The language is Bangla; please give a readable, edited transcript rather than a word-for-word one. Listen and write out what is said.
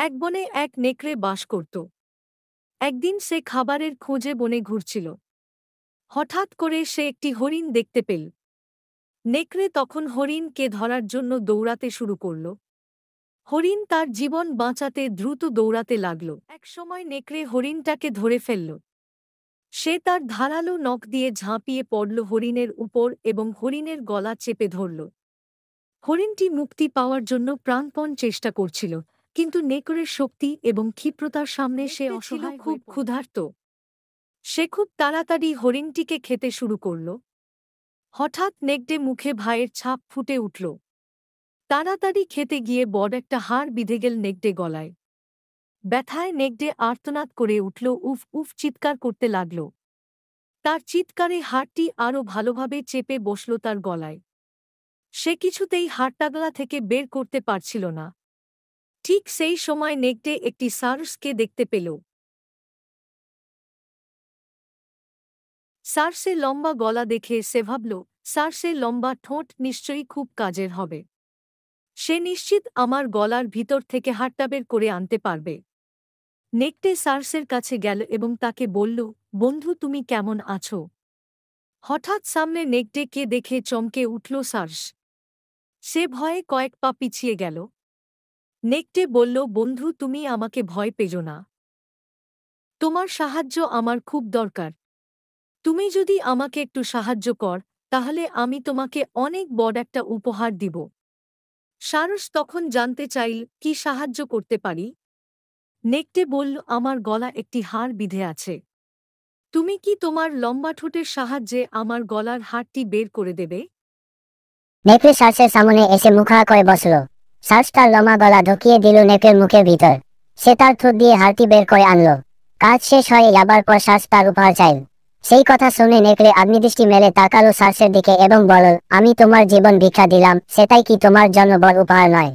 এক বনে এক নেকড়ে বাস করত। একদিন সে খাবারের খোঁজে বনে ঘুরছিল। হঠাৎ করে সে একটি হরিণ দেখতে পেল। নেকড়ে তখন হরিণকে ধরার জন্য দৌড়াতে শুরু করল। হরিণ তার জীবন বাঁচাতে দ্রুত দৌড়াতে লাগল। একসময় নেকড়ে হরিণটাকে ধরে ফেলল। সে তার ধারালো নখ দিয়ে ঝাঁপিয়ে পড়ল হরিণের উপর এবং হরিণের গলা চেপে ধরল। হরিণটি মুক্তি পাওয়ার জন্য প্রাণপণ চেষ্টা করছিল, কিন্তু নেকড়ের শক্তি এবং ক্ষিপ্রতার সামনে সে অসহায়, খুব ক্ষুধার্ত। সে খুব তাড়াতাড়ি হরিণটিকে খেতে শুরু করল। হঠাৎ নেকড়ে মুখে ভয়ের ছাপ ফুটে উঠল। তাড়াতাড়ি খেতে গিয়ে বড় একটা হাড় বিঁধে গেল নেকড়ে গলায়। ব্যথায় নেকড়ে আর্তনাদ করে উঠল, উফ উফ চিৎকার করতে লাগল। তার চিৎকারে হাড়টি আরও ভালোভাবে চেপে বসল তার গলায়। সে কিছুতেই হাড়টা গলা থেকে বের করতে পারছিল না। ঠিক সেই সময় নেকড়ে একটি সার্সকে দেখতে পেল। সার্সের লম্বা গলা দেখে সে ভাবল, সার্সের লম্বা ঠোঁট নিশ্চয়ই খুব কাজের হবে। সে নিশ্চিত আমার গলার ভিতর থেকে হাড়টা বের করে আনতে পারবে। নেকড়ে সার্সের কাছে গেল এবং তাকে বলল, বন্ধু তুমি কেমন আছো? হঠাৎ সামনে নেকড়েকে দেখে চমকে উঠল সার্স। সে ভয়ে কয়েক পা পিছিয়ে গেল। নেকড়ে বলল, বন্ধু তুমি আমাকে ভয় পেজো না। তোমার সাহায্য আমার খুব দরকার। তুমি যদি আমাকে একটু সাহায্য কর, তাহলে আমি তোমাকে অনেক বড় একটা উপহার দিব। সারস তখন জানতে চাইল, কি সাহায্য করতে পারি? নেকড়ে বলল, আমার গলা একটি হাড় বিঁধে আছে। তুমি কি তোমার লম্বা ঠোঁটের সাহায্যে আমার গলার হাড়টি বের করে দেবে? নেকড়ে সার্সের সামনে এসে মুখা করে বসল। সার্স তার লম্বা গলা ঢুকিয়ে দিল নেকড়ের মুখের ভিতর। সে তার ঠোঁট দিয়ে হাড়টি বের করে আনল। কাজ শেষ হয়ে যাবার পর সার্স তার উপহার চাইল। সেই কথা শুনে নেকড়ে অগ্নিদৃষ্টি মেলে তাকালো সার্সের দিকে এবং বলল, আমি তোমার জীবন ভিক্ষা দিলাম, সেটাই কি তোমার জন্য বড় উপহার নয়?